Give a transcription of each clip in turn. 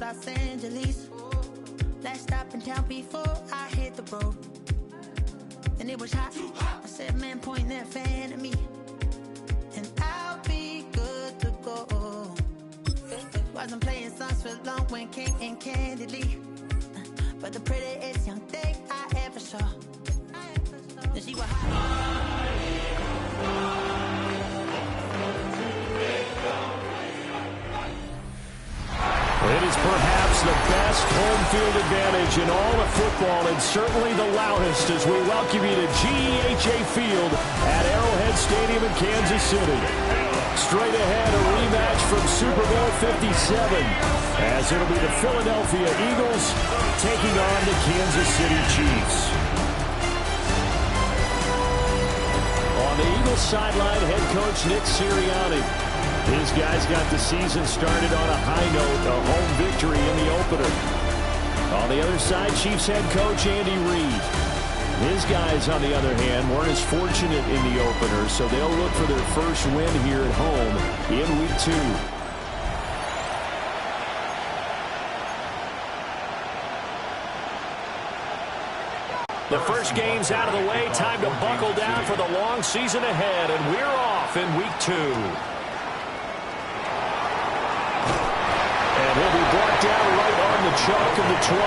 Los Angeles. Last stop in town before I hit the road. And it was hot. I said, man, point that fan at me. And I'll be good to go. Wasn't playing songs for long when came in candidly. But the prettiest young thing I ever saw. And she was hot. It is perhaps the best home field advantage in all of football, and certainly the loudest, as we welcome you to GEHA Field at Arrowhead Stadium in Kansas City. Straight ahead, a rematch from Super Bowl 57, as it'll be the Philadelphia Eagles taking on the Kansas City Chiefs. On the Eagles sideline, head coach Nick Sirianni. His guys got the season started on a high note, a home victory in the opener. On the other side, Chiefs head coach Andy Reid. His guys, on the other hand, weren't as fortunate in the opener, so they'll look for their first win here at home in Week 2. The first game's out of the way. Time to buckle down for the long season ahead, and we're off in Week 2. He'll be brought down right on the chalk of the 20.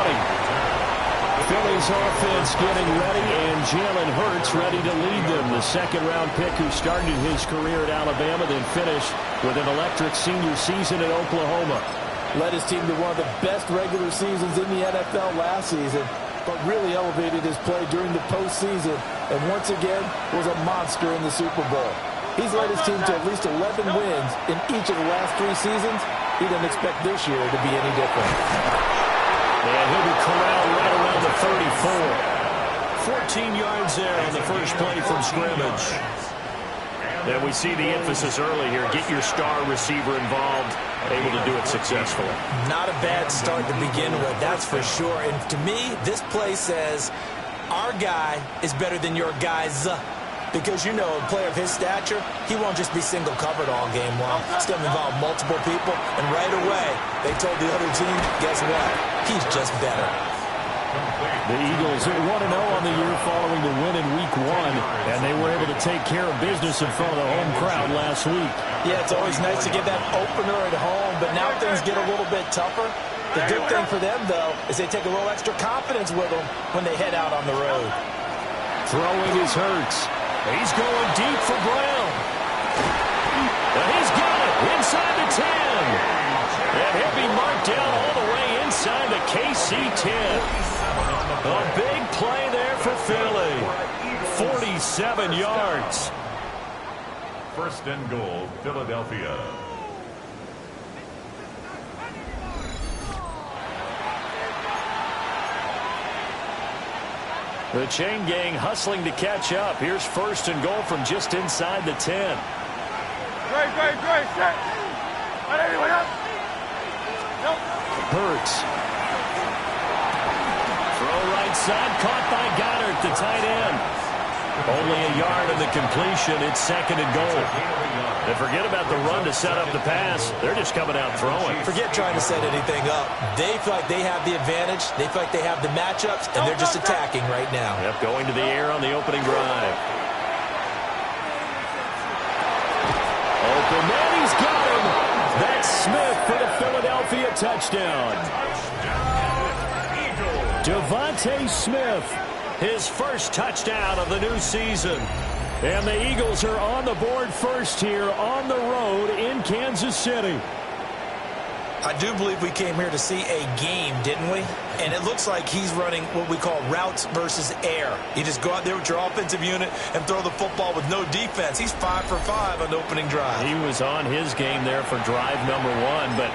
Philly's offense getting ready, and Jalen Hurts ready to lead them. The second-round pick who started his career at Alabama, then finished with an electric senior season at Oklahoma. Led his team to one of the best regular seasons in the NFL last season, but really elevated his play during the postseason, and once again was a monster in the Super Bowl. He's led his team to at least 11 wins in each of the last 3 seasons. He didn't expect this year to be any different. And he'll be corralled right around the 34. 14 yards there on the first play from scrimmage. And we see the emphasis early here. Get your star receiver involved, able to do it successfully. Not a bad start to begin with, that's for sure. And to me, this play says our guy is better than your guys. Because, you know, a player of his stature, he won't just be single covered all game long. It's going to involve multiple people. And right away, they told the other team, guess what? He's just better. The Eagles 1-0 on the year following the win in Week 1. And they were able to take care of business in front of the home crowd last week. Yeah, it's always nice to get that opener at home. But now things get a little bit tougher. The good thing for them, though, is they take a little extra confidence with them when they head out on the road. Throwing is Hurts. He's going deep for Brown. And he's got it inside the 10. And he'll be marked down all the way inside the KC 10. A big play there for Philly. 47 yards. First and goal, Philadelphia. The chain gang hustling to catch up. Here's first and goal from just inside the 10. Great, set. Let everyone up. Nope. Hurts. Throw right side, caught by Goddard, the tight end. Only a yard of the completion. It's second and goal. And forget about the run to set up the pass. They're just coming out throwing. Forget trying to set anything up. They feel like they have the advantage. They feel like they have the matchups, and they're just attacking right now. Yep, going to the air on the opening drive. Open man, he's got him. That's Smith for the Philadelphia touchdown. Devontae Smith, his first touchdown of the new season. And the Eagles are on the board first here on the road in Kansas City. I do believe we came here to see a game, didn't we? And it looks like he's running what we call routes versus air. You just go out there with your offensive unit and throw the football with no defense. He's 5 for 5 on the opening drive. He was on his game there for drive number 1, but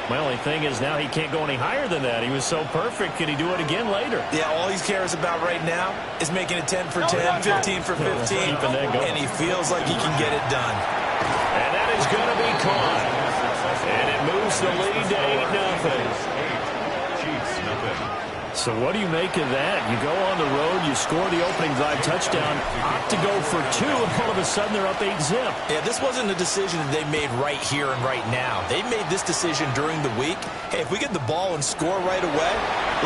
my only thing is now he can't go any higher than that. He was so perfect. Can he do it again later? Yeah, all he cares about right now is making it 10 for 10, 15 for 15, and he feels like he can get it done. And that is going to be caught. And it moves the lead to 8-0. So what do you make of that? You go on the road, you score the opening drive touchdown, opt to go for 2, and all of a sudden they're up 8-zip. Yeah, this wasn't a decision that they made right here and right now. They made this decision during the week. Hey, if we get the ball and score right away,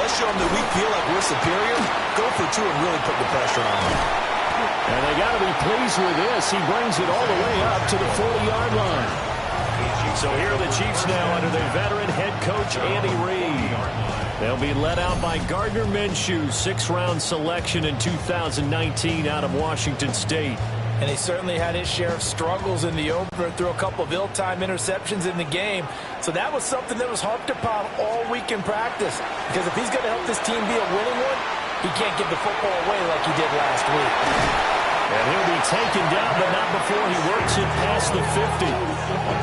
let's show them that we feel like we're superior. Go for 2 and really put the pressure on them. And they got to be pleased with this. He brings it all the way up to the 40-yard line. So here are the Chiefs now under their veteran head coach, Andy Reid. They'll be led out by Gardner Minshew, 6th-round selection in 2019 out of Washington State. And he certainly had his share of struggles in the opener, threw a couple of ill-timed interceptions in the game. So that was something that was harped upon all week in practice. Because if he's going to help this team be a winning one, he can't give the football away like he did last week. And he'll be taken down, but not before he works it past the 50.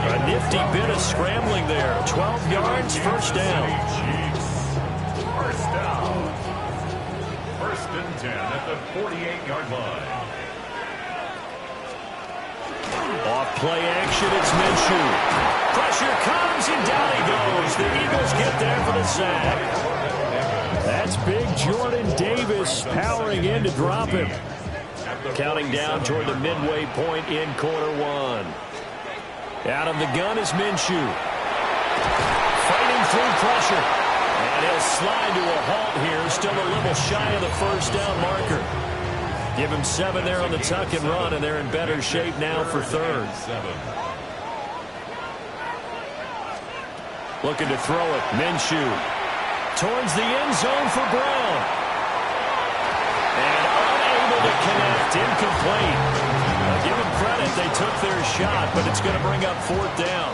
A nifty bit of scrambling there. 12 yards, first down. First down. 1st and 10 at the 48-yard line. Off play action, it's Minshew. Pressure comes, and down he goes. The Eagles get there for the sack. That's big Jordan Davis powering in to drop him. Counting down toward the midway point in quarter 1. Out of the gun is Minshew. Fighting through pressure. And he'll slide to a halt here. Still a little shy of the first down marker. Give him 7 there on the tuck and run, and they're in better shape now for 3rd. Looking to throw it. Minshew. Towards the end zone for Brown. And unable to connect. Incomplete. Give them credit. They took their shot, but it's going to bring up 4th down.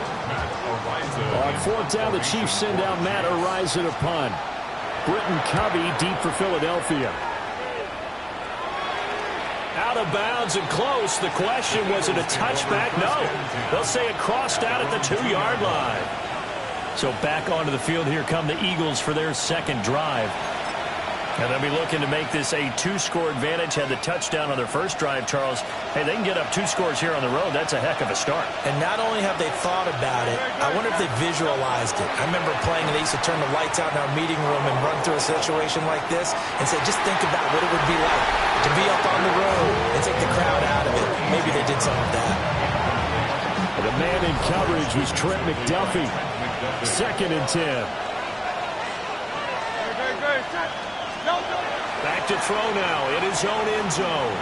On 4th down, the Chiefs send out Matt Araiza to punt. Britton Covey deep for Philadelphia. Out of bounds and close. The question, was it a touchback? No. They'll say it crossed out at the 2-yard line. So back onto the field here come the Eagles for their 2nd drive. And they'll be looking to make this a 2-score advantage. Had the touchdown on their first drive, Charles. Hey, they can get up 2 scores here on the road. That's a heck of a start. And not only have they thought about it, I wonder if they visualized it. I remember playing, and they used to turn the lights out in our meeting room and run through a situation like this and say, just think about what it would be like to be up on the road and take the crowd out of it. Maybe they did some of that. The man in coverage was Trent McDuffie. 2nd and 10. Back to throw now in his own end zone.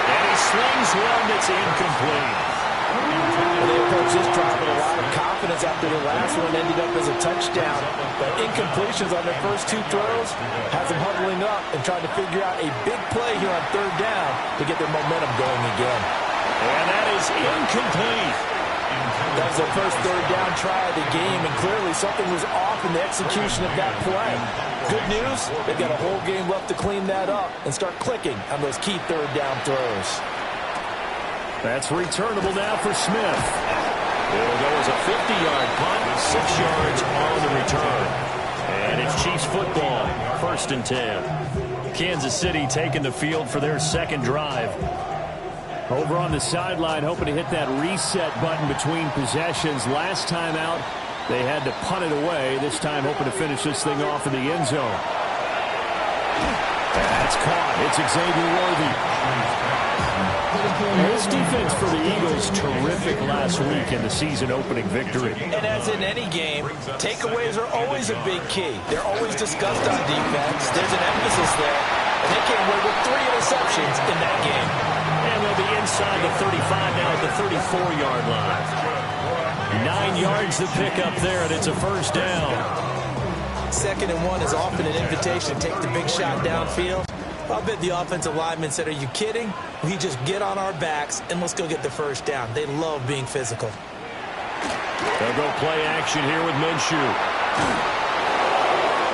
And he slings one that's incomplete. They approach this drive with a lot of confidence after the last one ended up as a touchdown. But incompletions on their first 2 throws has them huddling up and trying to figure out a big play here on 3rd down to get their momentum going again. And that is incomplete. That was their first 3rd down try of the game, and clearly something was off in the execution of that play. Good news, they've got a whole game left to clean that up and start clicking on those key 3rd down throws. That's returnable now for Smith. It'll go as a 50-yard punt, 6 yards on the return. And it's Chiefs football, 1st and 10. Kansas City taking the field for their 2nd drive. Over on the sideline, hoping to hit that reset button between possessions. Last time out, they had to punt it away. This time, hoping to finish this thing off in the end zone. That's caught. It's Xavier Worthy. This defense for the Eagles, terrific last week in the season-opening victory. And as in any game, takeaways are always a big key. They're always discussed on defense. There's an emphasis there. And they came away with 3 interceptions in that game. And they'll be inside the 35 now at the 34-yard line. 9 yards to pick up there, and it's a first down. 2nd and 1 is often an invitation to take the big shot downfield. I'll bet the offensive lineman said, are you kidding? We just get on our backs, and let's go get the first down. They love being physical. They'll go play action here with Minshew.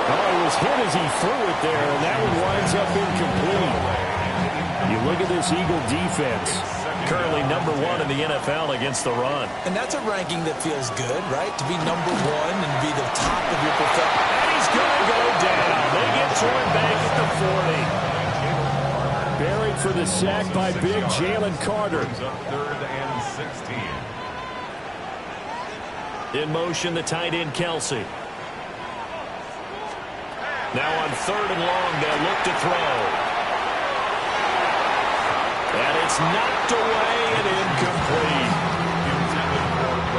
Oh, he was hit as he threw it there, and that one winds up incomplete. You look at this Eagle defense, currently number 1 in the NFL against the run. And that's a ranking that feels good, right? To be number 1 and be the top of your profession. And he's going to go down. They get to him back at the 40. Buried for the sack by big Jalen Carter. 3rd and 16. In motion, the tight end, Kelsey. Now on 3rd and long, they'll look to throw. And it's knocked away and incomplete.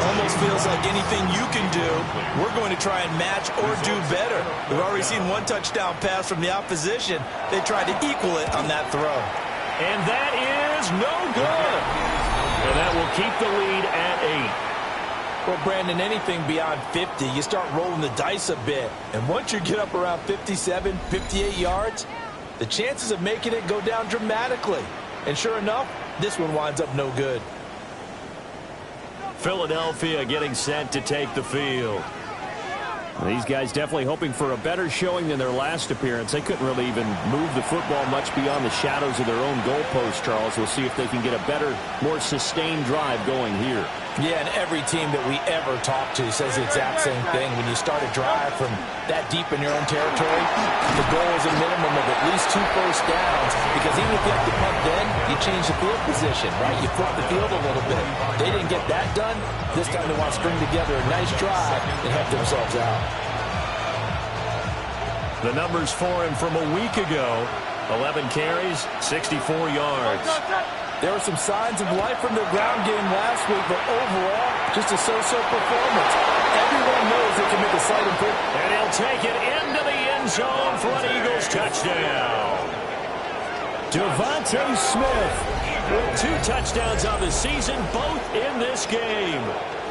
Almost feels like anything you can do, we're going to try and match or do better. We've already seen one touchdown pass from the opposition. They tried to equal it on that throw. And that is no good. And that will keep the lead at 8. Well, Brandon, anything beyond 50, you start rolling the dice a bit. And once you get up around 57, 58 yards, the chances of making it go down dramatically. And sure enough, this one winds up no good. Philadelphia getting set to take the field. These guys definitely hoping for a better showing than their last appearance. They couldn't really even move the football much beyond the shadows of their own goalpost, Charles. We'll see if they can get a better, more sustained drive going here. Yeah, and every team that we ever talk to says the exact same thing. When you start a drive from that deep in your own territory, the goal is a minimum of at least 2 first downs, because even if you have to punt then, you change the field position, right? You flip the field a little bit. They didn't get that done. This time they want to string together a nice drive and help themselves out. The numbers for him from a week ago: 11 carries, 64 yards. There were some signs of life from their ground game last week, but overall, just a so-so performance. Everyone knows they can make a slight improvement. And he'll take it into the end zone for an Eagles touchdown. Devontae Smith with 2 touchdowns on the season, both in this game.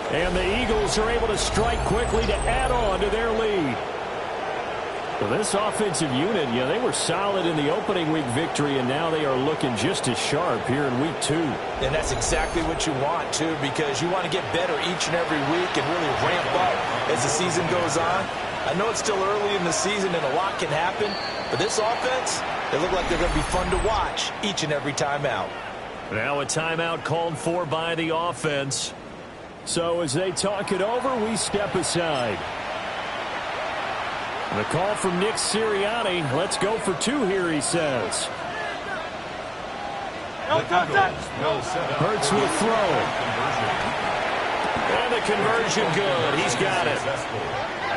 And the Eagles are able to strike quickly to add on to their lead. Well, this offensive unit, they were solid in the opening week victory, and now they are looking just as sharp here in week 2. And that's exactly what you want, too, because you want to get better each and every week and really ramp up as the season goes on. I know it's still early in the season and a lot can happen, but this offense, they look like they're going to be fun to watch each and every time out. Now a timeout called for by the offense. So as they talk it over, we step aside. The call from Nick Sirianni. Let's go for 2 here, he says. Hurts with a throw. And the conversion good. He's got it.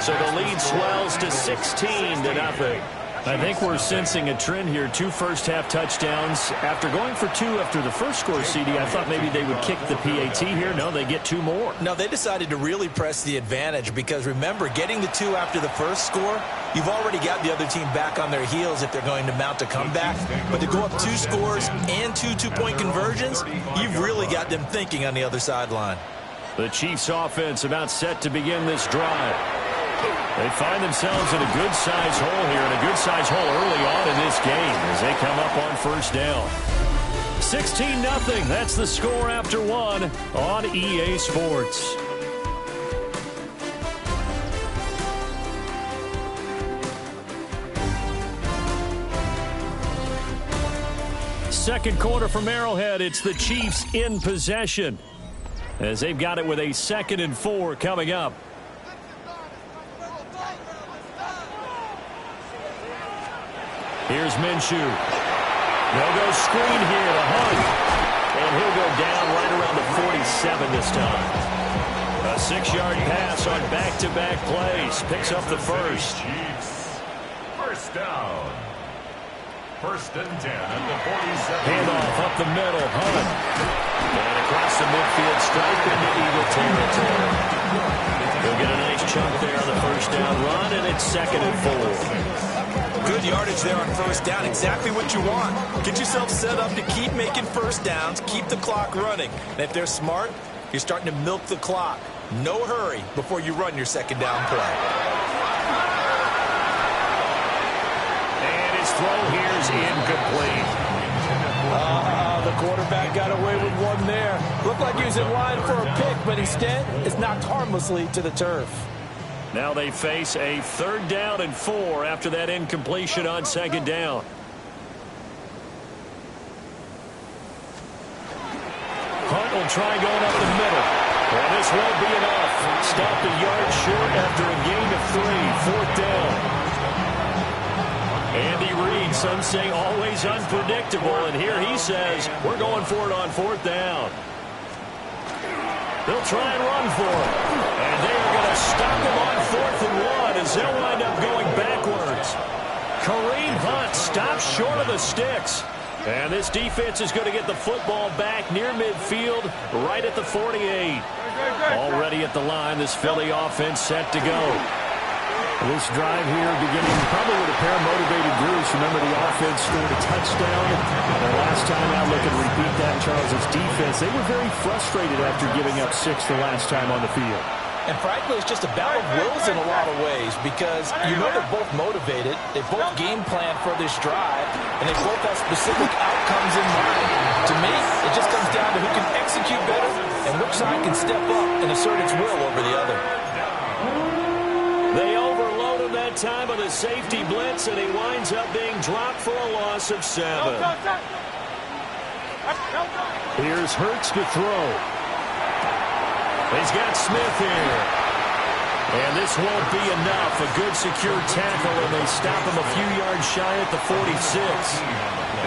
So the lead swells to 16-0. I think we're sensing a trend here. 2 first-half touchdowns. After going for 2 after the first score, CD, I thought maybe they would kick the PAT here. No, they get 2 more. No, they decided to really press the advantage because, remember, getting the 2 after the first score, you've already got the other team back on their heels if they're going to mount a comeback. But to go up 2 scores and 2 two-point conversions, you've really got them thinking on the other sideline. The Chiefs' offense about set to begin this drive. They find themselves in a good-sized hole here, and a good-sized hole early on in this game as they come up on first down. 16-0. That's the score after 1 on EA Sports. Second quarter from Arrowhead. It's the Chiefs in possession as they've got it with a 2nd and 4 coming up. Here's Minshew. They'll go screen here to Hunt. And he'll go down right around the 47 this time. A 6-yard pass on back-to-back plays. Picks up the first. First down. 1st and 10 at the 47. Handoff up the middle. Hunt. And across the midfield stripe into Eagle territory. He'll get a nice chunk there on the first down run, and it's 2nd and 4. Good yardage there on first down. Exactly what you want. Get yourself set up to keep making first downs, keep the clock running. And if they're smart, you're starting to milk the clock. No hurry before you run your 2nd down play. And his throw here is incomplete. The quarterback got away with one there. Looked like he was in line for a pick, but instead it's knocked harmlessly to the turf. Now they face a 3rd down and 4 after that incompletion on 2nd down. Hunt will try going up the middle. Well, this won't be enough. Stopped a yard short after a gain of 3. 4th down. Andy Reid, some say always unpredictable, and here he says we're going for it on 4th down. They'll try and run for it. And they are going to stop him on 4th and 1 as they'll wind up going backwards. pass. Kareem Hunt stops short of the sticks. And this defense is going to get the football back near midfield, right at the 48. Already at the line, this Philly offense set to go. This drive here beginning probably with a pair of motivated groups. Remember, the offense scored a touchdown. And last time out, looking to repeat that, Charles' defense. They were very frustrated after giving up 6 the last time on the field. And frankly, it's just a battle of wills in a lot of ways because you know they're both motivated. They both game plan for this drive, and they both have specific outcomes in mind. To me, it just comes down to who can execute better and which side can step up and assert its will over the other. They overload him that time with a safety blitz, and he winds up being dropped for a loss of 7. Here's Hurts to throw. He's got Smith here. And this won't be enough. A good secure tackle, and they stop him a few yards shy at the 46.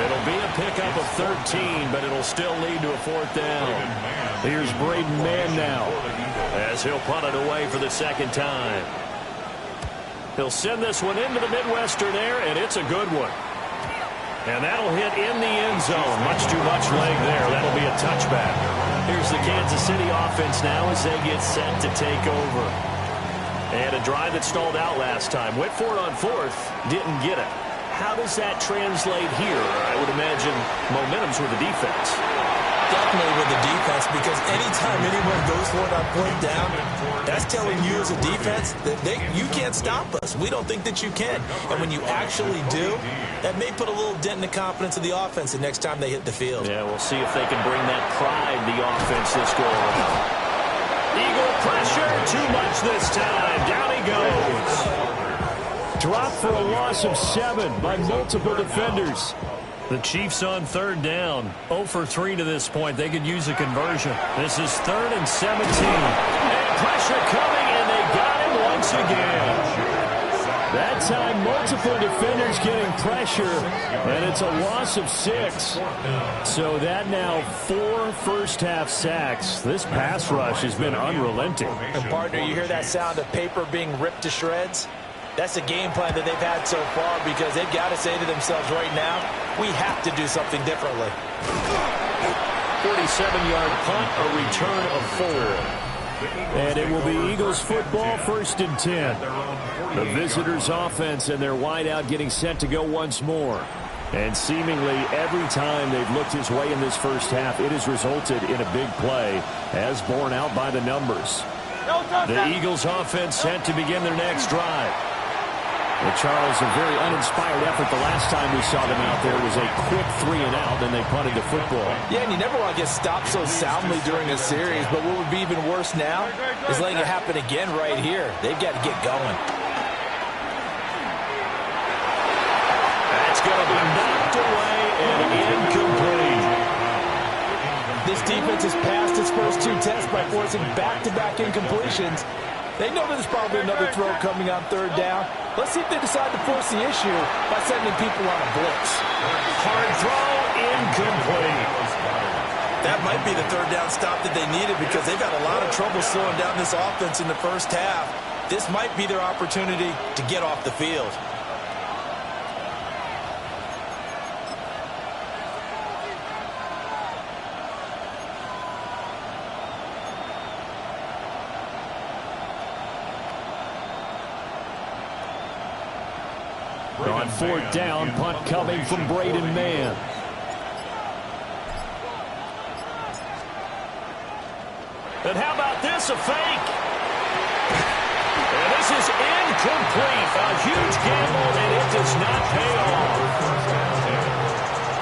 It'll be a pickup of 13, but it'll still lead to a 4th down. Here's Braden Mann now, as he'll punt it away for the second time. He'll send this one into the Midwestern air, and it's a good one. And that'll hit in the end zone. Much too much leg there. That'll be a touchback. Here's the Kansas City offense now as they get set to take over. And a drive that stalled out last time. Went for it on 4th. Didn't get it. How does that translate here? I would imagine momentum's with the defense. Definitely with the defense, because anytime anyone goes for it on 4th down, that's telling you as a defense that you can't stop us. We don't think that you can. And when you actually do, that may put a little dent in the confidence of the offense the next time they hit the field. Yeah, we'll see if they can bring that pride the offense this go around. Eagle pressure, too much this time. Down he goes. Dropped for a loss of 7 by multiple defenders. The Chiefs on 3rd down. 0 for 3 to this point. They could use a conversion. This is 3rd and 17. And pressure coming, and they got him once again. That time, multiple defenders getting pressure, and it's a loss of 6. So that now 4 first-half sacks. This pass rush has been unrelenting. And, partner, you hear that sound of paper being ripped to shreds? That's a game plan that they've had so far because they've got to say to themselves right now, we have to do something differently. 47-yard punt, a return of 4. And it will be Eagles football, 1st and 10. The visitors' offense and their wideout getting set to go once more. And seemingly every time they've looked his way in this first half, it has resulted in a big play, as borne out by the numbers. The Eagles' offense set to begin their next drive. Well, Charles, a very uninspired effort the last time we saw them out there was a quick 3-and-out, and they punted the football. Yeah, and you never want to get stopped so soundly during a series, but what would be even worse now is letting it happen again right here. They've got to get going. That's going to be knocked away and incomplete. This defense has passed its first 2 tests by forcing back-to-back incompletions. They know there's probably another throw coming on 3rd down. Let's see if they decide to force the issue by sending people on a blitz. Hard throw, incomplete. That might be the 3rd down stop that they needed because they've had a lot of trouble slowing down this offense in the first half. This might be their opportunity to get off the field. On 4th down, punt coming from Braden Mann. And how about this, a fake? And this is incomplete. A huge gamble, and it does not pay off.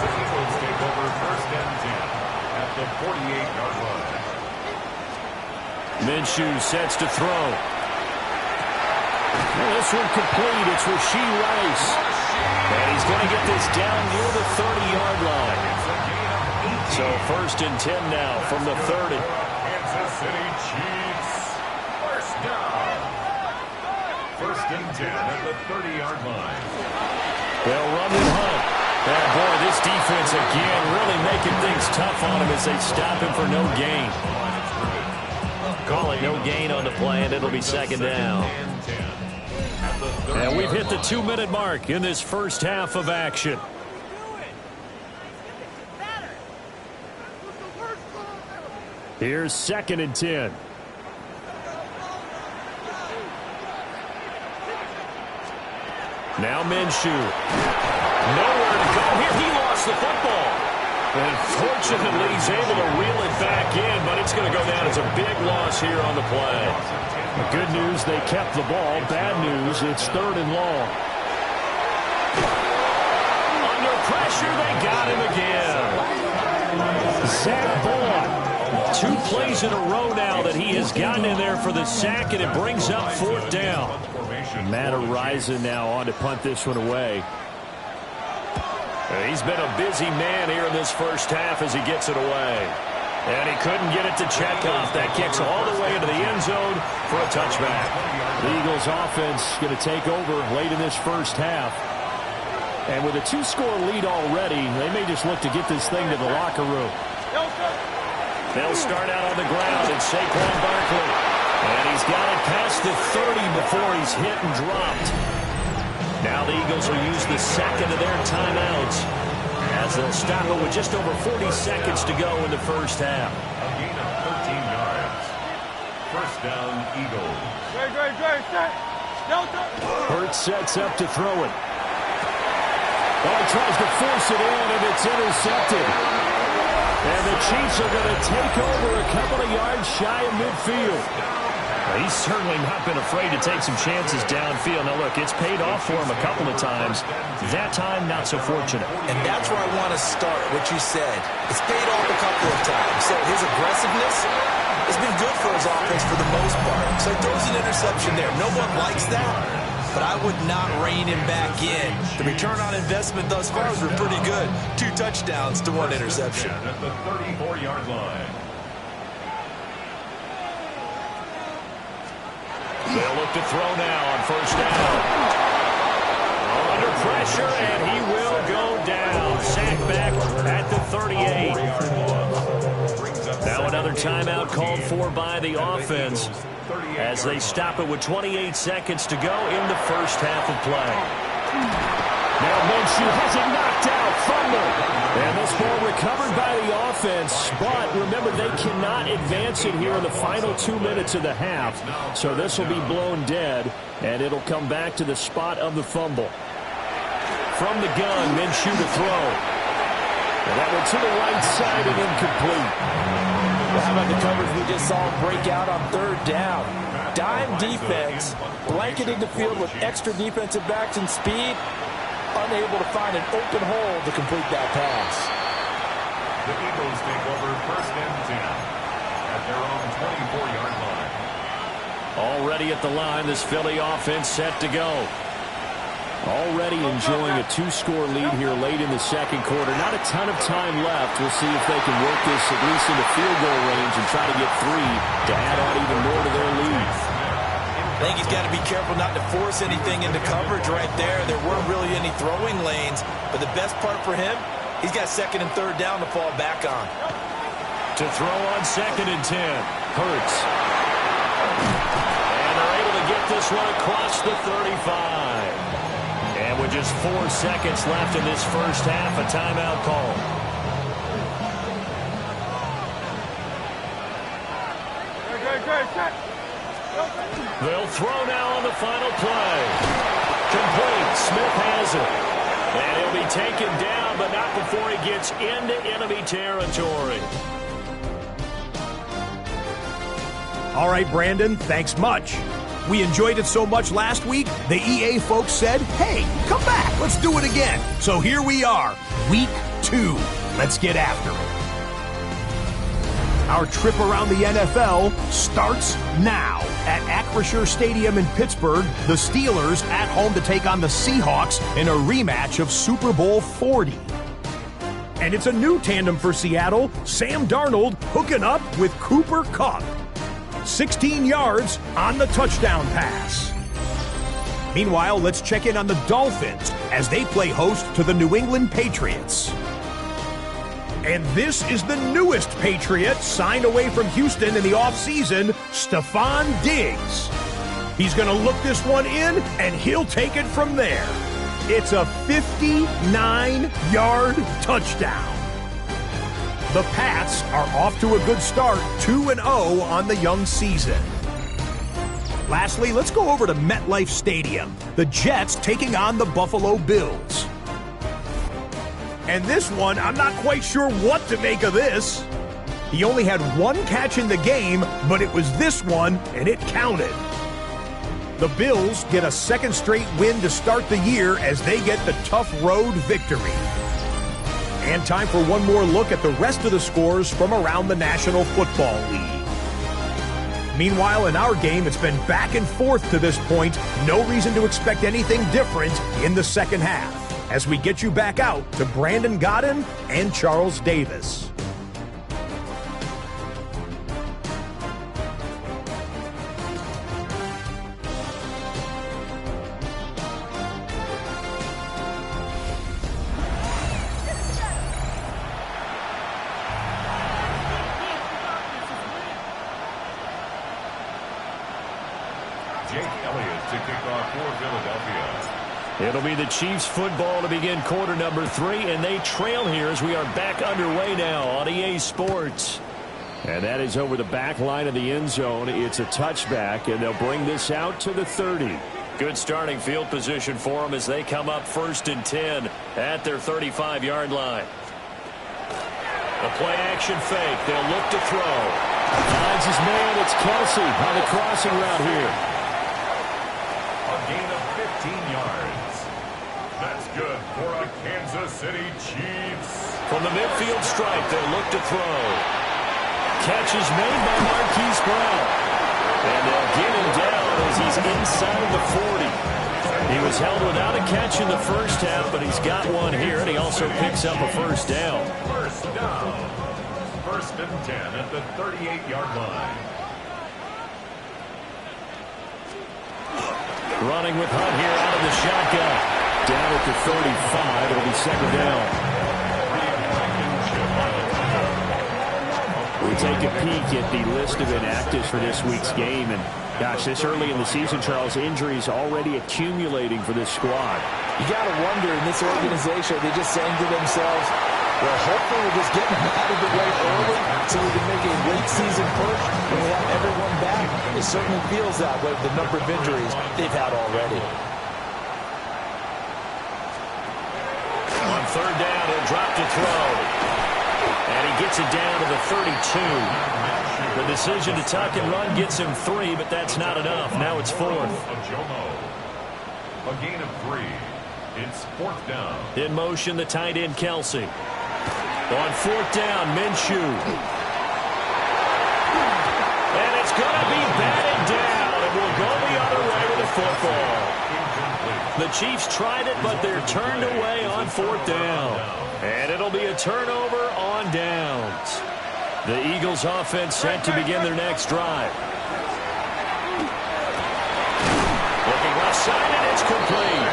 The Eagles take over 1st and 10 at the 48-yard line. Minshew sets to throw. Well, this one complete. It's Rashee Rice. And he's going to get this down near the 30-yard line. So 1st and 10 now from the 30. Kansas City Chiefs. 1st down. 1st and 10 at the 30-yard line. They'll run with Hunt. And boy, this defense again really making things tough on him as they stop him for no gain. Call it no gain on the play, and it'll be 2nd down. At the And we've hit the 2-minute mark in this first half of action. Here's 2nd and 10. Now Minshew. Nowhere to go here. He lost the football. And fortunately, he's able to reel it back in, but it's going to go down as a big loss here on the play. The good news, they kept the ball. Bad news, it's 3rd and long. Under pressure, they got him again. Zach Bond. 2 plays in a row now that he has gotten in there for the sack, and it brings up 4th down. Matt Araiza now on to punt this one away. He's been a busy man here in this first half as he gets it away. And he couldn't get it to Chekhov. That kicks all the way into the end zone for a touchback. The Eagles offense going to take over late in this first half. And with a 2-score lead already, they may just look to get this thing to the locker room. They'll start out on the ground, and Saquon Barkley. And he's got it past the 30 before he's hit and dropped. Now the Eagles will use the second of their timeouts as they'll stop it with just over 40 seconds to go in the first half. A gain of 13 yards. First down, Eagles. Hurts sets up to throw it. Oh, he tries to force it in, and it's intercepted. And the Chiefs are going to take over a couple of yards shy of midfield. He's certainly not been afraid to take some chances downfield. Now, look, it's paid off for him a couple of times. That time, not so fortunate. And that's where I want to start, what you said. It's paid off a couple of times. So his aggressiveness has been good for his offense for the most part. So he throws an interception there. No one likes that, but I would not rein him back in. The return on investment thus far has been pretty good. 2 touchdowns to 1 interception. At the 34-yard line. They'll look to throw now on first down. Under pressure, and he will go down. Sacked back at the 38. Now another timeout called for by the offense as they stop it with 28 seconds to go in the first half of play. Now Minshew has it knocked out. Fumble. And this ball recovered by the offense. But remember, they cannot advance it here in the final 2 minutes of the half. So this will be blown dead, and it'll come back to the spot of the fumble. From the gun, Minshew to throw. And that one to the right side and incomplete. Well, how about the coverage we just saw break out on 3rd down? Dime defense, blanketing the field with extra defensive backs and speed. Unable to find an open hole to complete that pass. The Eagles take over 1st and 10 at their own 24-yard line. Already at the line, this Philly offense set to go. Already enjoying a 2-score lead here late in the second quarter. Not a ton of time left. We'll see if they can work this at least into field goal range and try to get 3 to add on even more to their lead. I think he's got to be careful not to force anything into coverage right there. There weren't really any throwing lanes, but the best part for him, he's got 2nd and 3rd down to fall back on. To throw on 2nd and 10. Hurts. And they're able to get this one across the 35. And with just 4 seconds left in this first half, a timeout call. They'll throw now on the final play. Complete. Smith has it. And he'll be taken down, but not before he gets into enemy territory. All right, Brandon, thanks much. We enjoyed it so much last week, the EA folks said, hey, come back, let's do it again. So here we are, week 2. Let's get after it. Our trip around the NFL starts now. At Acrisure Stadium in Pittsburgh, the Steelers at home to take on the Seahawks in a rematch of Super Bowl 40. And it's a new tandem for Seattle, Sam Darnold hooking up with Cooper Kupp. 16 yards on the touchdown pass. Meanwhile, let's check in on the Dolphins as they play host to the New England Patriots. And this is the newest Patriot signed away from Houston in the offseason, Stephon Diggs. He's going to look this one in, and he'll take it from there. It's a 59-yard touchdown. The Pats are off to a good start, 2-0 on the young season. Lastly, let's go over to MetLife Stadium. The Jets taking on the Buffalo Bills. And this one, I'm not quite sure what to make of this. He only had one catch in the game, but it was this one, and it counted. The Bills get a second straight win to start the year as they get the tough road victory. And time for one more look at the rest of the scores from around the National Football League. Meanwhile, in our game, it's been back and forth to this point. No reason to expect anything different in the second half, as we get you back out to Brandon Godden and Charles Davis. It'll be the Chiefs football to begin quarter number 3, and they trail here as we are back underway now on EA Sports. And that is over the back line of the end zone. It's a touchback, and they'll bring this out to the 30. Good starting field position for them as they come up 1st and 10 at their 35-yard line. A play-action fake. They'll look to throw. Finds his man. It's Kelsey on the crossing route here. A gain of 15 yards. That's good for a Kansas City Chiefs. From the midfield stripe, they'll look to throw. Catch is made by Marquise Brown. And they'll get him down as he's inside the 40. He was held without a catch in the first half, but he's got one here, and he also picks up a first down. First down. 1st and 10 at the 38-yard line. Running with Hunt here out of the shotgun. Down at the 35, it'll be second down. We take a peek at the list of inactives for this week's game, and gosh, this early in the season, Charles, injuries already accumulating for this squad. You got to wonder in this organization, they just saying to themselves, well, hopefully we're just getting them out of the way early so we can make a late season push when we have everyone back. It certainly feels that way with the number of injuries they've had already. On 3rd down, he'll drop to throw. And he gets it down to the 32. The decision to tuck and run gets him 3, but that's not enough. Now it's 4th. A gain of 3. It's 4th down. In motion, the tight end, Kelsey. On 4th down, Minshew. And it's going to be batted down, and we'll go the other way with the football. The Chiefs tried it, but they're turned away on 4th down. And it'll be a turnover on downs. The Eagles offense set to begin their next drive. Looking left side, and it's complete.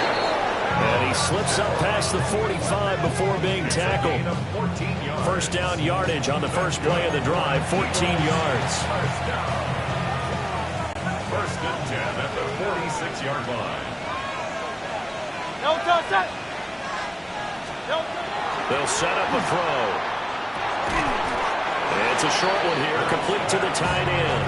And he slips up past the 45 before being tackled. First down yardage on the first play of the drive, 14 yards. 1st and 10 at the 46-yard line. They'll set up a throw. It's a short one here, complete to the tight end.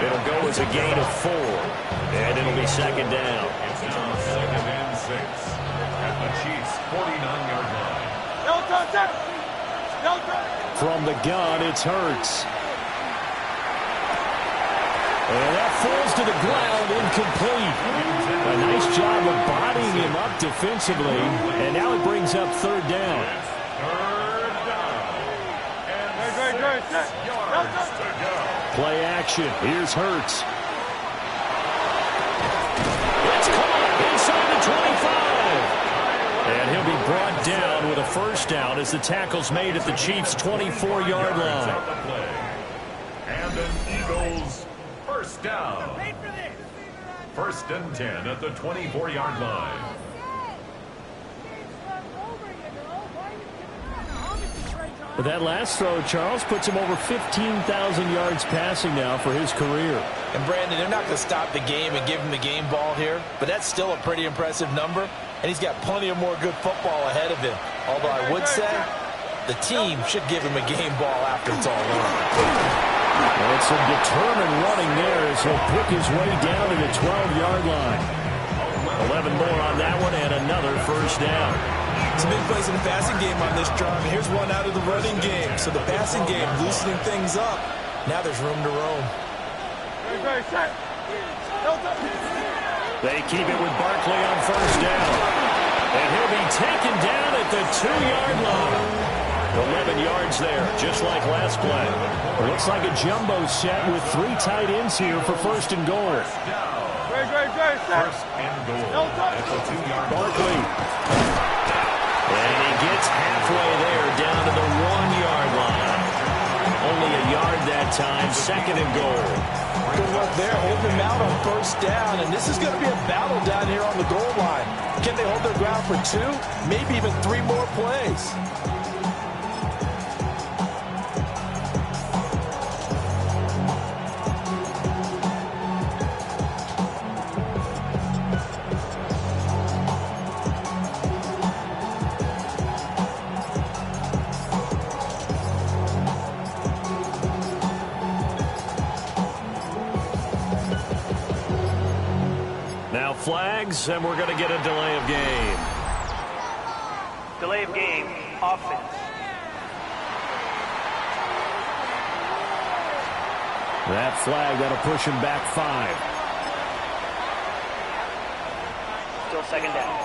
It'll go as a gain of 4, and it'll be second down. It's now 2nd and 6 at the Chiefs' 49-yard line. From the gun, it's Hurts. And that falls to the ground, incomplete. A nice job of bodying him up defensively, and now it brings up 3rd down. It's 3rd down. And 6 yards to go. Play action. Here's Hurts. It's caught inside the 25. And he'll be brought down with a first down as the tackle's made at the Chiefs' 24-yard line. And an Eagles first down. 1st and 10 at the 24-yard line. But that last throw, Charles, puts him over 15,000 yards passing now for his career. And, Brandon, they're not going to stop the game and give him the game ball here, but that's still a pretty impressive number, and he's got plenty of more good football ahead of him. Although I would say the team should give him a game ball after it's all over. And some determined running there as he'll pick his way down to the 12-yard line. 11 more on that one and another first down. Some big plays in the passing game on this drive. Here's one out of the running game. So the passing game loosening things up. Now there's room to roam. They keep it with Barkley on first down. And he'll be taken down at the 2-yard line. 11 yards there, just like last play. It looks like a jumbo set with 3 tight ends here for first and goal. First and goal at the 2-yard line. Barkley. And he gets halfway there down to the 1-yard line. Only a yard that time, second and goal. Good work there, holding him out on first down, and this is going to be a battle down here on the goal line. Can they hold their ground for 2, maybe even 3 more plays? Flags, and we're going to get a delay of game. Delay of game, offense. That flag, that'll push him back 5. Still second down.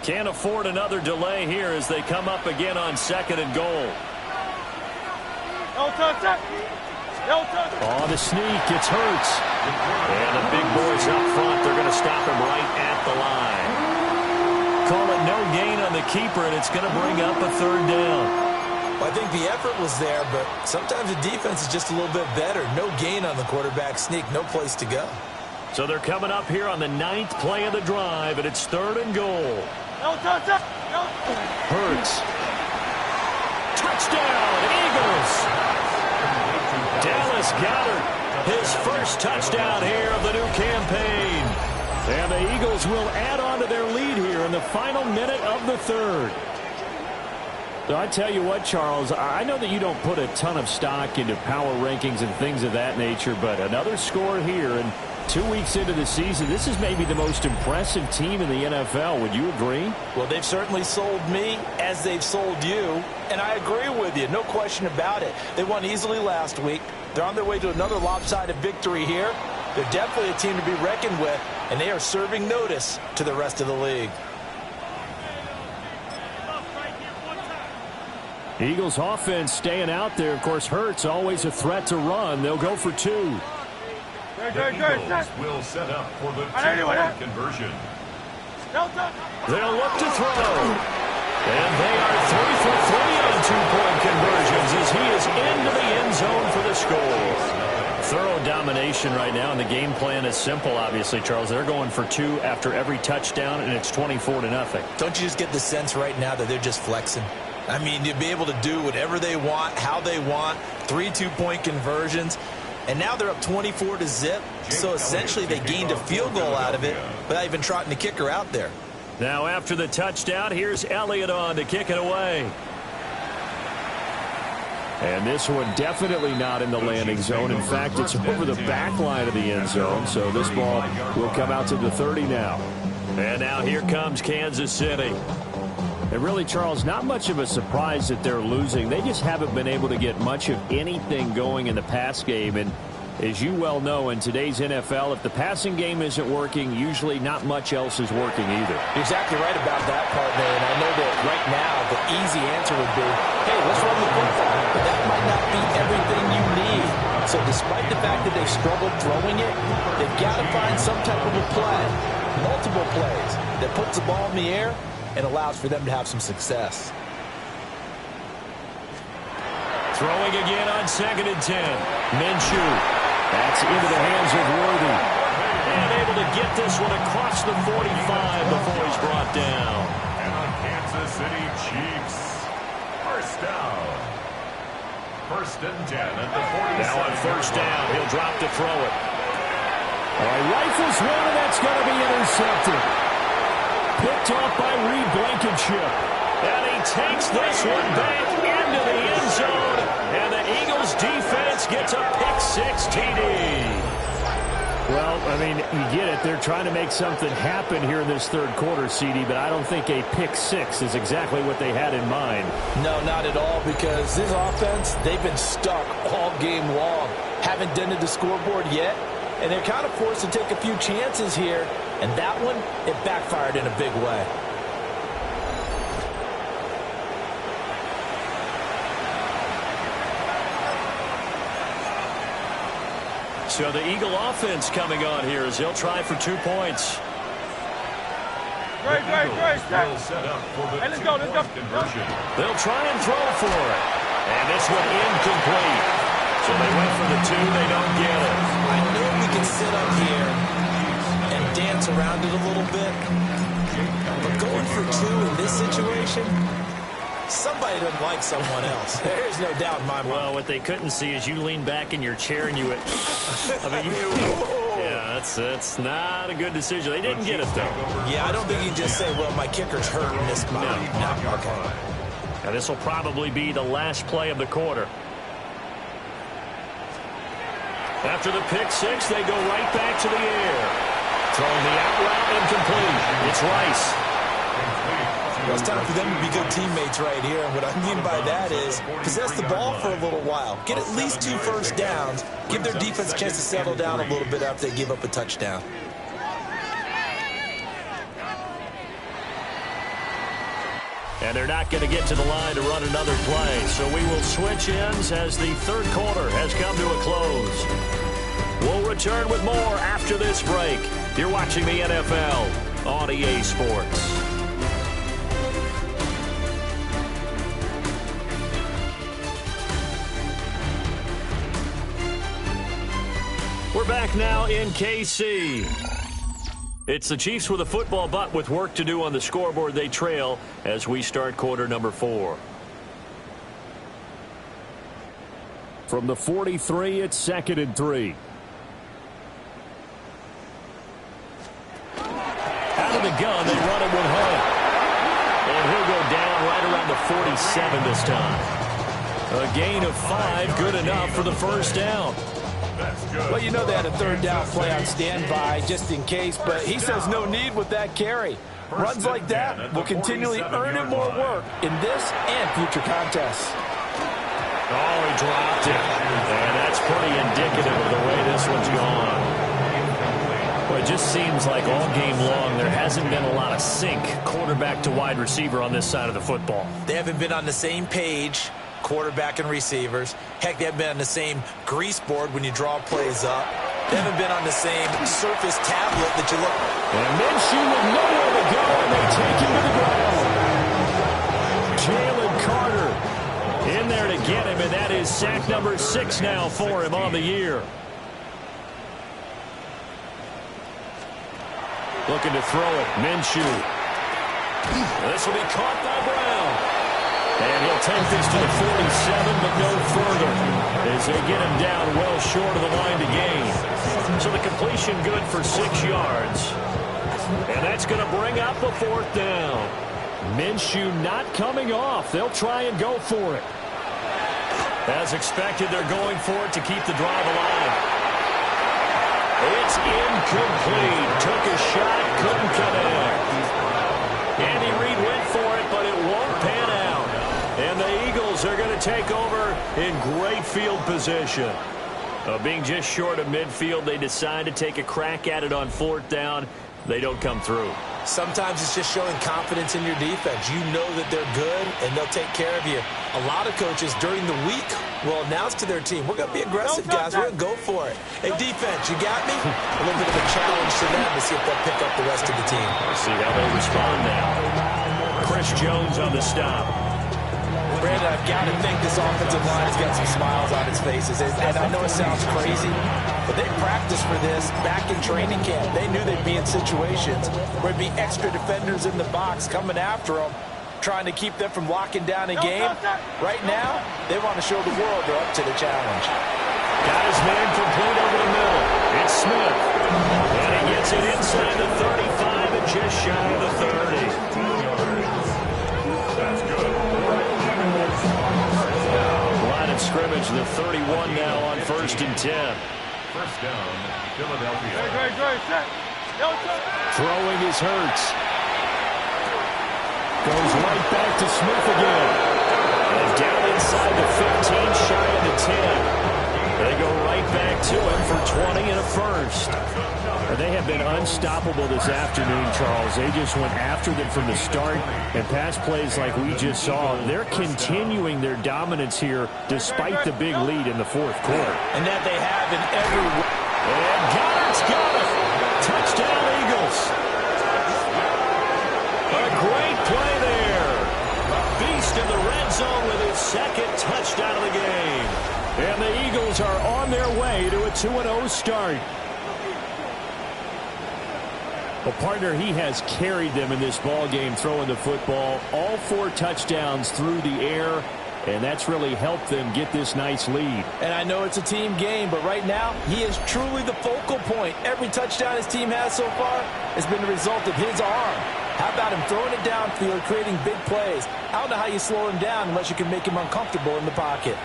Can't afford another delay here as they come up again on second and goal. Oh, the sneak, it's Hurts. And the big boys up front, they're going to stop him right at the line. Call it no gain on the keeper, and it's going to bring up a third down. Well, I think the effort was there, but sometimes the defense is just a little bit better. No gain on the quarterback sneak, no place to go. So they're coming up here on the 9th play of the drive, and it's third and goal. Hurts. Touchdown, Eagles. Dallas Goedert, his first touchdown here of the new campaign. And the Eagles will add on to their lead here in the final minute of the third. So I tell you what, Charles, I know that you don't put a ton of stock into power rankings and things of that nature, but another score here, and 2 weeks into the season, this is maybe the most impressive team in the NFL. Would you agree? Well, they've certainly sold me as they've sold you, and I agree with you. No question about it. They won easily last week. They're on their way to another lopsided victory here. They're definitely a team to be reckoned with, and they are serving notice to the rest of the league. Eagles offense staying out there. Of course, Hurts always a threat to run. They'll go for 2. The Eagles will set up for the 2-point conversion. They'll look to throw. And they are 3 for 3 on 2-point conversions as he is into the end zone for the score. Thorough domination right now, and the game plan is simple, obviously, Charles. They're going for 2 after every touchdown, and it's 24-0. Don't you just get the sense right now that they're just flexing? I mean, to be able to do whatever they want, how they want, 3 2-point conversions. And now they're up 24-0, so essentially they gained a field goal out of it without even trotting the kicker out there. Now after the touchdown, here's Elliott on to kick it away. And this one definitely not in the landing zone. In fact, it's over the back line of the end zone, so this ball will come out to the 30 now. And now here comes Kansas City. And really, Charles, not much of a surprise that they're losing. They just haven't been able to get much of anything going in the pass game. And as you well know, in today's NFL, if the passing game isn't working, usually not much else is working either. You're exactly right about that, partner. And I know that right now the easy answer would be, hey, let's run the football. But that might not be everything you need. So despite the fact that they've struggled throwing it, they've got to find some type of a play, multiple plays, that puts the ball in the air and allows for them to have some success. Throwing again on 2nd and 10. Minshew. That's into the hands of Worthy. And able to get this one across the 45 before he's brought down. And the Kansas City Chiefs, first down. First and 10 at the 47. Now on first down, he'll drop to throw it. All right, rifles one, and that's going to be intercepted. Picked off by Reed Blankenship. And he takes this one back into the end zone. And the Eagles defense gets a pick-6 TD. Well, I mean, you get it. They're trying to make something happen here in this third quarter, CD, but I don't think a pick-6 is exactly what they had in mind. No, not at all, because this offense, they've been stuck all game long. Haven't dented the scoreboard yet, and they're kind of forced to take a few chances here, and that one, it backfired in a big way. So the Eagle offense coming on here as they'll try for 2 points. Great. Will set up for the two-point conversion. They'll try and throw for it. And this one incomplete. So they went for the 2. They don't get it. I know we can sit up here and dance around it a little bit, but going for 2 in this situation, somebody doesn't like someone else. There's no doubt in my mind. Well, what they couldn't see is you lean back in your chair and you went, yeah, that's not a good decision. They didn't get it, though. Yeah, I don't think you can just say, well, my kicker's hurting this spot. No. Okay. Now, this will probably be the last play of the quarter. After the pick-6, they go right back to the air. Throwing the out route incomplete. It's Rice. Well, it's time for them to be good teammates right here. And what I mean by that is possess the ball for a little while. Get at least 2 first downs. Give their defense a chance to settle down a little bit after they give up a touchdown. And they're not going to get to the line to run another play. So we will switch ends as the third quarter has come to a close. We'll return with more after this break. You're watching the NFL on EA Sports. We're back now in KC. It's the Chiefs with a football, but with work to do on the scoreboard. They trail as we start quarter number 4. From the 43, it's 2nd and 3. Out of the gun, they run it with Hunt. And he'll go down right around the 47 this time. A gain of 5, good enough for the first down. Well, you know they had a third down play on standby just in case, but he says no need with that carry. Runs like that will continually earn him more work in this and future contests. Oh, he dropped it. And that's pretty indicative of the way this one's gone. Well, it just seems like all game long there hasn't been a lot of sync quarterback to wide receiver on this side of the football. They haven't been on the same page, quarterback and receivers. Heck, they haven't been on the same grease board when you draw plays up. They haven't been on the same surface tablet that you look. And Minshew with nowhere to go, and they take him to the ground. Jalen Carter in there to get him, and that is sack number 6 now for him on the year. Looking to throw it, Minshew. This will be caught by Brown. And he'll take this to the 47, but no further as they get him down well short of the line to gain. So the completion good for 6 yards. And that's going to bring up a 4th down. Minshew not coming off. They'll try and go for it. As expected, they're going for it to keep the drive alive. It's incomplete. Took a shot, couldn't connect. Andy Reid went for it, but it won't pan out. And the Eagles are going to take over in great field position. Being just short of midfield, they decide to take a crack at it on 4th down. They don't come through. Sometimes it's just showing confidence in your defense. You know that they're good, and they'll take care of you. A lot of coaches during the week will announce to their team, we're going to be aggressive, guys. We're going to go for it. Hey, defense, you got me? A little bit of a challenge to them to see if they'll pick up the rest of the team. Let's see how they respond now. Chris Jones on the stop. Brandon, I've got to think this offensive line has got some smiles on its faces. And I know it sounds crazy, but they practiced for this back in training camp. They knew they'd be in situations where there'd be extra defenders in the box coming after them, trying to keep them from locking down a game. Right now, they want to show the world they're up to the challenge. Got his man complete over the middle. It's Smith. And he gets it inside the 35 and just shy of the 30. That's good. Line of scrimmage, the 31 now on 1st and 10. First down, Philadelphia. Throwing is Hurts. Goes right back to Smith again. And down inside the 15, shy of the 10. They go right back to him for 20 and a first. They have been unstoppable this afternoon, Charles. They just went after them from the start, and pass plays like we just saw. They're continuing their dominance here despite the big lead in the fourth quarter. And that they have in every way. And Goddard's got it. Touchdown, Eagles. A great play there. Beast in the red zone with his second touchdown of the game. And the Eagles are on their way to a 2-0 start. Well, partner, he has carried them in this ball game throwing the football. All 4 touchdowns through the air, and that's really helped them get this nice lead. And I know it's a team game, but right now, he is truly the focal point. Every touchdown his team has so far has been the result of his arm. How about him throwing it downfield, creating big plays? I don't know how you slow him down unless you can make him uncomfortable in the pocket.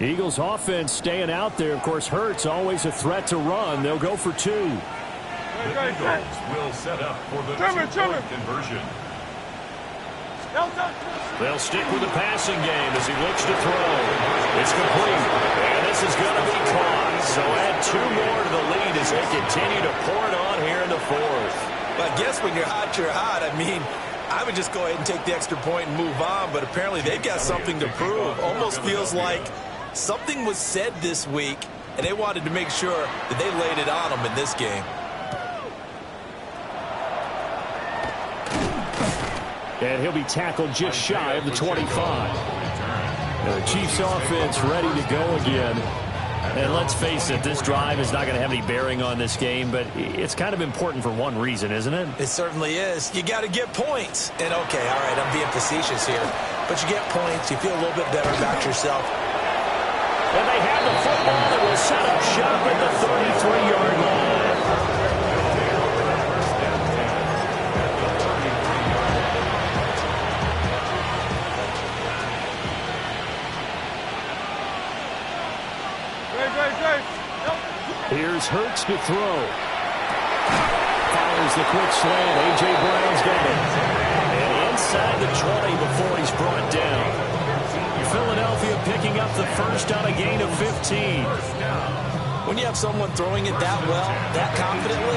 Eagles offense staying out there. Of course, Hurts always a threat to run. They'll go for 2. The Eagles will set up for the two-point conversion. They'll stick with the passing game as he looks to throw. It's complete, and this is going to be caught. So add 2 more to the lead as they continue to pour it on here in the fourth. But I guess when you're hot, you're hot. I mean, I would just go ahead and take the extra point and move on, but apparently they've got something to prove. Almost feels like something was said this week, and they wanted to make sure that they laid it on them in this game. And he'll be tackled just shy of the 25. The Chiefs offense ready to go again. And let's face it, this drive is not going to have any bearing on this game, but it's kind of important for one reason, isn't it? It certainly is. You got to get points. And okay, all right, I'm being facetious here, but you get points, you feel a little bit better about yourself. And they have the football that will set up shop at the 33-yard line. Here's Hurts to throw. Fires the quick slant. A.J. Brown's got it. And inside the 20 before he's brought down. Philadelphia picking up the first on a gain of 15. When you have someone throwing it that well, that confidently,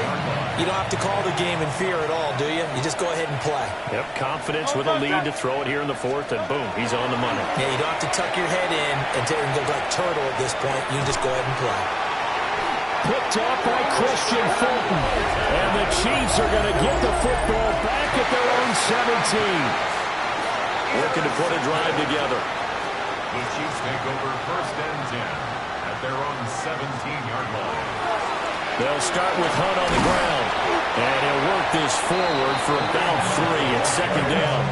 you don't have to call the game in fear at all, do you? You just go ahead and play. Yep, confidence with a lead to throw it here in the fourth, and boom, he's on the money. Yeah, you don't have to tuck your head in and go like turtle at this point. You can just go ahead and play. Picked up by Christian Fulton. And the Chiefs are going to get the football back at their own 17. Looking to put a drive together. The Chiefs take over 1st and 10 at their own 17-yard line. They'll start with Hunt on the ground. And he'll work this forward for about 3 at 2nd down.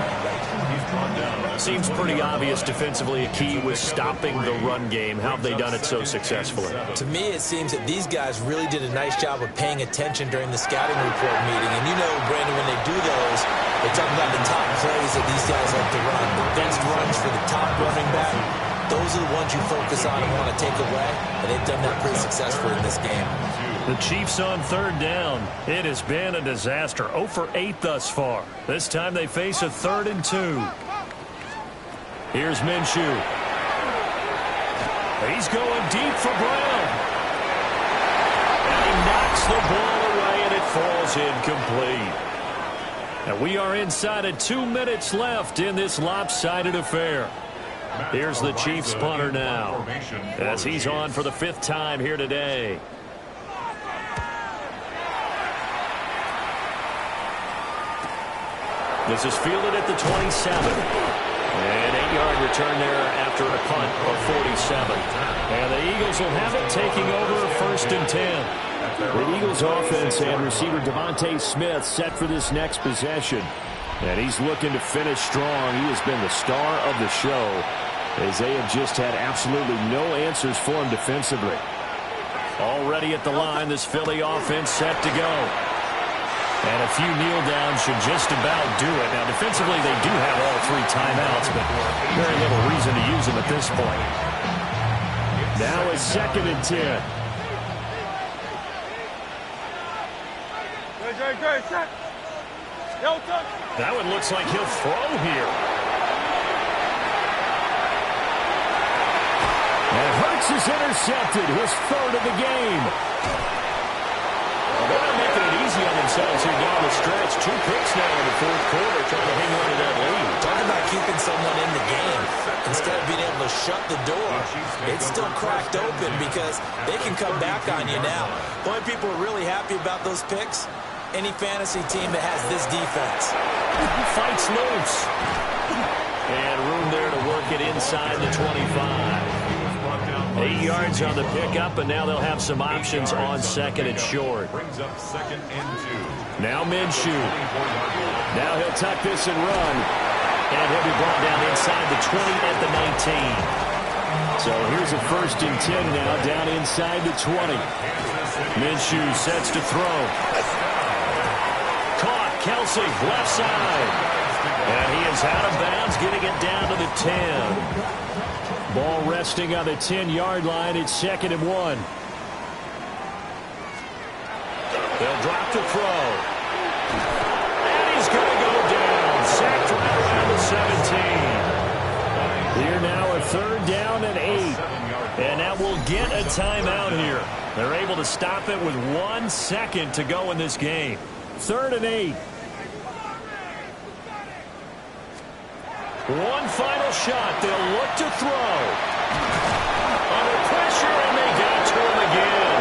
He's drawn down. Seems pretty obvious defensively a key was stopping the run game. How have they done it so successfully? To me, it seems that these guys really did a nice job of paying attention during the scouting report meeting. And you know, Brandon, when they do those, they talk about the top plays that these guys like to run. The best runs for the top running back. Those are the ones you focus on and want to take away. And they've done that pretty successfully in this game. The Chiefs on 3rd down. It has been a disaster. 0 for 8 thus far. This time they face a 3rd and 2. Here's Minshew. He's going deep for Brown. And he knocks the ball away, and it falls incomplete. And we are inside of 2 minutes left in this lopsided affair. Here's the Chiefs punter now, as he's on for the 5th time here today. This is fielded at the 27. An 8-yard return there after a punt of 47. And the Eagles will have it, taking over 1st and 10. The Eagles offense and receiver Devontae Smith set for this next possession. And he's looking to finish strong. He has been the star of the show, as they have just had absolutely no answers for him defensively. Already at the line, this Philly offense set to go. And a few kneel downs should just about do it. Now, defensively, they do have all 3 timeouts, but very little reason to use them at this point. Now it's 2nd and 10. That one looks like he'll throw here. And Hurts is intercepted, his 3rd of the game. They're not making it easy on themselves here down the stretch. 2 picks now in the 4th quarter, trying to hang on to that lead. Talk about keeping someone in the game. Instead of being able to shut the door, it's still cracked open because they can come back on you now. The only people who are really happy about those picks, any fantasy team that has this defense. Fights loose. And room there to work it inside the 25. 8 yards on the pickup, and now they'll have some options on 2nd and short. Brings up 2nd and 2. Now Minshew. Now he'll tuck this and run. And he'll be brought down inside the 20 at the 19. So here's a 1st and 10 now, down inside the 20. Minshew sets to throw. Caught, Kelsey, left side. And he is out of bounds, getting it down to the 10. Ball resting on the 10-yard line. It's 2nd and 1. They'll drop to throw. And he's going to go down. Sacked right around the 17. Here now a 3rd down and 8. And that will get a timeout here. They're able to stop it with 1 second to go in this game. 3rd and 8. One final shot. They'll look to throw. Under pressure, and they got to him again.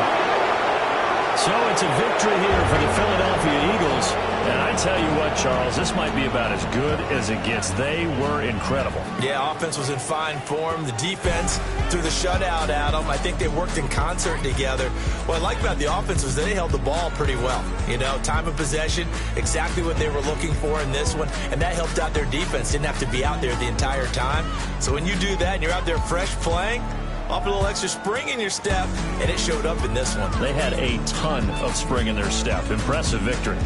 So it's a victory here for the Philadelphia Eagles. And I tell you what, Charles, this might be about as good as it gets. They were incredible. Yeah, offense was in fine form. The defense threw the shutout at them. I think they worked in concert together. What I like about the offense was they held the ball pretty well. You know, time of possession, exactly what they were looking for in this one, and that helped out their defense. Didn't have to be out there the entire time. So when you do that and you're out there fresh playing, off a little extra spring in your step, and it showed up in this one. They had a ton of spring in their step. Impressive victory.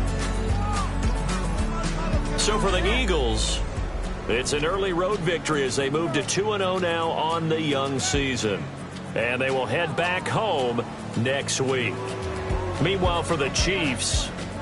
So for the Eagles, it's an early road victory as they move to 2-0 now on the young season. And they will head back home next week. Meanwhile, for the Chiefs,